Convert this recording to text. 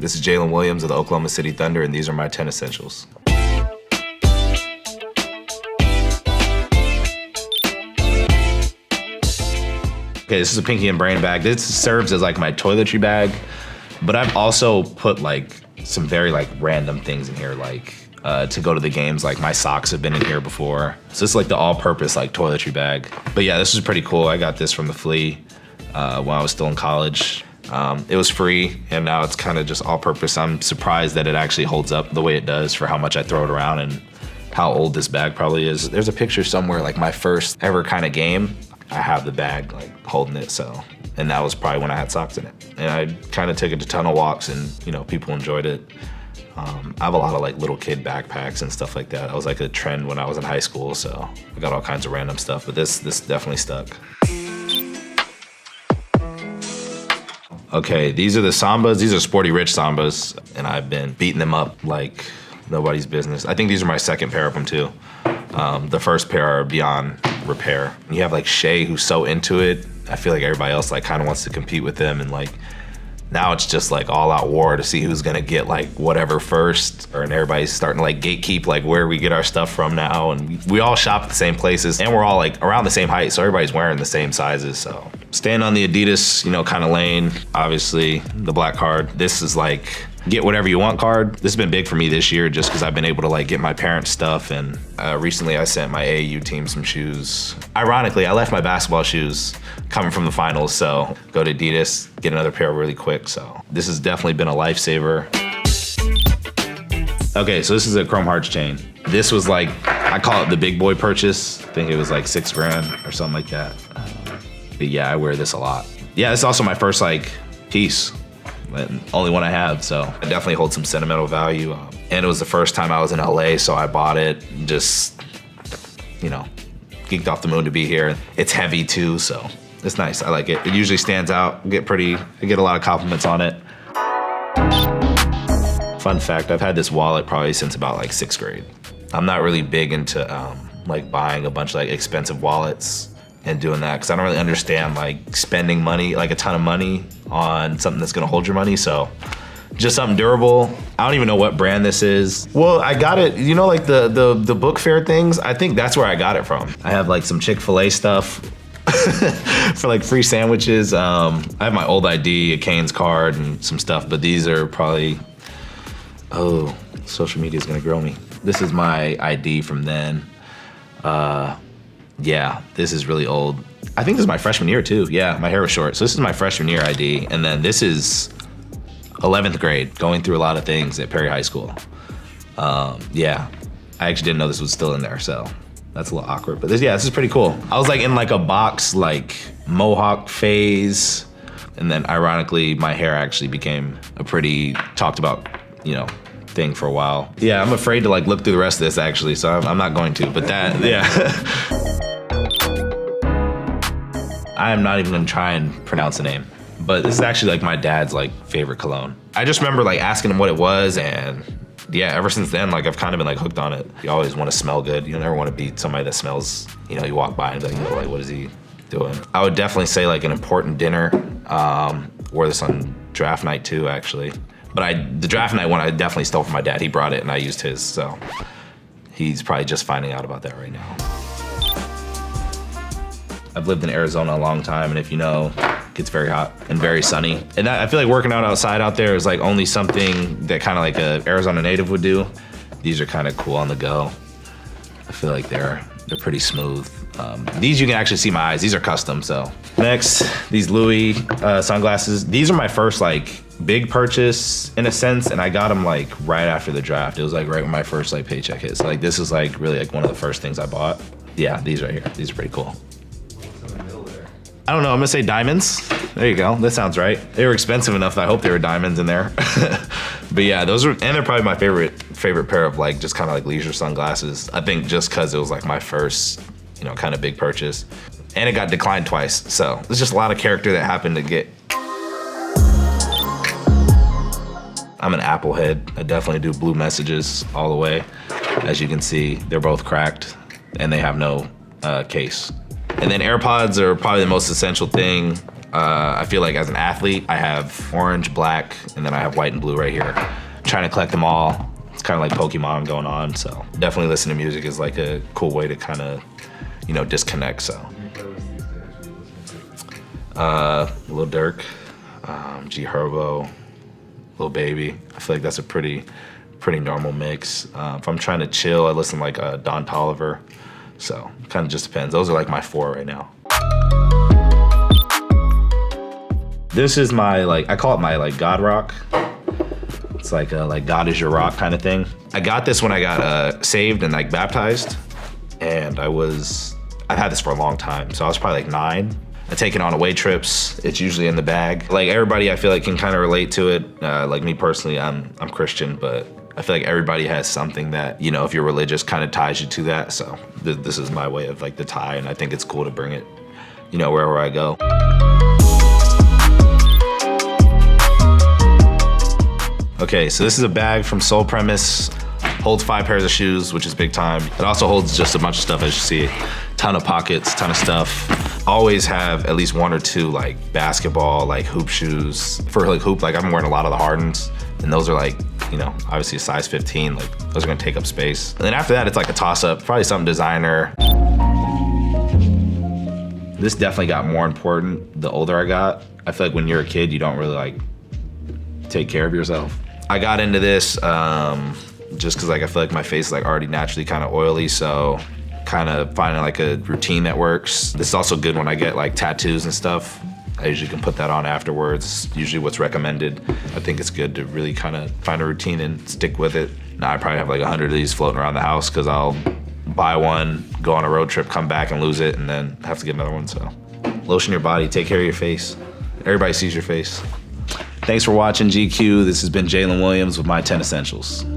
This is Jalen Williams of the Oklahoma City Thunder, and these are my 10 essentials. Okay, this is a Pinky and Brain bag. This serves as like my toiletry bag, but I've also put like some very like random things in here, like to go to the games. Like my socks have been in here before. So it's like the all-purpose like toiletry bag. But yeah, this is pretty cool. I got this from the Flea when I was still in college. It was free, and now it's kind of just all-purpose. I'm surprised that it actually holds up the way it does for how much I throw it around and how old this bag probably is. There's a picture somewhere, like my first ever kind of game. I have the bag like holding it, so, and that was probably when I had socks in it. And I kind of took it to tunnel walks, and you know, people enjoyed it. I have a lot of like little kid backpacks and stuff like that. That was like a trend when I was in high school, so I got all kinds of random stuff, but this definitely stuck. Okay, these are the Sambas. These are Sporty Rich Sambas, and I've been beating them up like nobody's business. I think these are my second pair of them too. The first pair are beyond repair. You have like Shay, who's so into it. I feel like everybody else like kind of wants to compete with them, and like now it's just like all out war to see who's gonna get like whatever first, and everybody's starting to like gatekeep like where we get our stuff from now, and we all shop at the same places, and we're all like around the same height, so everybody's wearing the same sizes. So staying on the Adidas, you know, kind of lane. Obviously the black card. This is like get whatever you want card. This has been big for me this year just because I've been able to like get my parents' stuff, and recently I sent my AAU team some shoes. Ironically, I left my basketball shoes coming from the finals, so go to Adidas, get another pair really quick. So this has definitely been a lifesaver. Okay, so this is a Chrome Hearts chain. This was like, I call it the big boy purchase. I think it was like $6 grand or something like that. But yeah, I wear this a lot. Yeah, it's also my first like piece. And only one I have, so it definitely holds some sentimental value. And it was the first time I was in LA, so I bought it. Just, you know, geeked off the moon to be here. It's heavy too, so it's nice. I like it. It usually stands out. I get a lot of compliments on it. Fun fact, I've had this wallet probably since about like 6th grade. I'm not really big into like buying a bunch of like expensive wallets and doing that, because I don't really understand like spending money, like a ton of money on something that's gonna hold your money. So just something durable. I don't even know what brand this is. Well, I got it, you know, like the book fair things, I think that's where I got it from. I have like some Chick-fil-A stuff for like free sandwiches. I have my old ID, a Cane's card, and some stuff, but these are probably, oh, social media is gonna grill me. This is my ID from then. Yeah, this is really old. I think this is my freshman year too. Yeah, my hair was short. So this is my freshman year ID. And then this is 11th grade, going through a lot of things at Perry High School. Yeah, I actually didn't know this was still in there, so that's a little awkward. But this is pretty cool. I was like in like a box, like Mohawk phase. And then ironically, my hair actually became a pretty talked about, you know, thing for a while. Yeah, I'm afraid to like look through the rest of this actually, so I'm not going to, but that, yeah. I am not even gonna try and pronounce the name, but this is actually like my dad's like favorite cologne. I just remember like asking him what it was, and yeah, ever since then, like I've kind of been like hooked on it. You always want to smell good. You never want to be somebody that smells, you know, you walk by and be like, you know, like what is he doing? I would definitely say like an important dinner. Wore this on draft night too, actually. But the draft night one I definitely stole from my dad. He brought it and I used his, so he's probably just finding out about that right now. I've lived in Arizona a long time, and if you know, it gets very hot and very sunny. And I feel like working out outside out there is like only something that kind of like a Arizona native would do. These are kind of cool on the go. I feel like they're pretty smooth. These you can actually see my eyes. These are custom, so. Next, these Louis sunglasses. These are my first like big purchase in a sense, and I got them like right after the draft. It was like right when my first like paycheck hit. So like this is like really like one of the first things I bought. Yeah, these right here. These are pretty cool. I don't know, I'm gonna say diamonds. There you go, that sounds right. They were expensive enough that I hope there were diamonds in there. But yeah, those are, and they're probably my favorite pair of like just kind of like leisure sunglasses. I think just cause it was like my first, you know, kind of big purchase. And it got declined twice, so there's just a lot of character that happened to get. I'm an Apple head. I definitely do blue messages all the way. As you can see, they're both cracked and they have no case. And then AirPods are probably the most essential thing. I feel like as an athlete, I have orange, black, and then I have white and blue right here. I'm trying to collect them all. It's kind of like Pokemon going on, so definitely listening to music is like a cool way to kind of, you know, disconnect, so. Lil Durk, G Herbo, Lil Baby. I feel like that's a pretty normal mix. If I'm trying to chill, I listen to like Don Toliver, so kind of just depends. Those are like my 4 right now. This is my, like, I call it my like God rock. It's like God is your rock kind of thing. I got this when I got saved and like baptized, and I've had this for a long time, so I was probably like 9. I take it on away trips. It's usually in the bag. Like everybody, I feel like can kind of relate to it. Like me personally, I'm Christian, but I feel like everybody has something that, you know, if you're religious, kind of ties you to that. So this is my way of like the tie, and I think it's cool to bring it, you know, wherever I go. Okay, so this is a bag from Soul Premise. Holds 5 pairs of shoes, which is big time. It also holds just a bunch of stuff, as you see. Ton of pockets, ton of stuff. Always have at least 1 or 2 like basketball, like hoop shoes. For like hoop, like I've been wearing a lot of the Hardens, and those are like, you know, obviously a size 15, like those are gonna take up space. And then after that, it's like a toss up, probably something designer. This definitely got more important the older I got. I feel like when you're a kid, you don't really like take care of yourself. I got into this just cause like I feel like my face is like already naturally kind of oily, so kind of finding like a routine that works. This is also good when I get like tattoos and stuff. I usually can put that on afterwards, usually what's recommended. I think it's good to really kind of find a routine and stick with it. Now I probably have like 100 of these floating around the house cause I'll buy one, go on a road trip, come back and lose it, and then have to get another one, so. Lotion your body, take care of your face. Everybody sees your face. Thanks for watching GQ. This has been Jalen Williams with my 10 Essentials.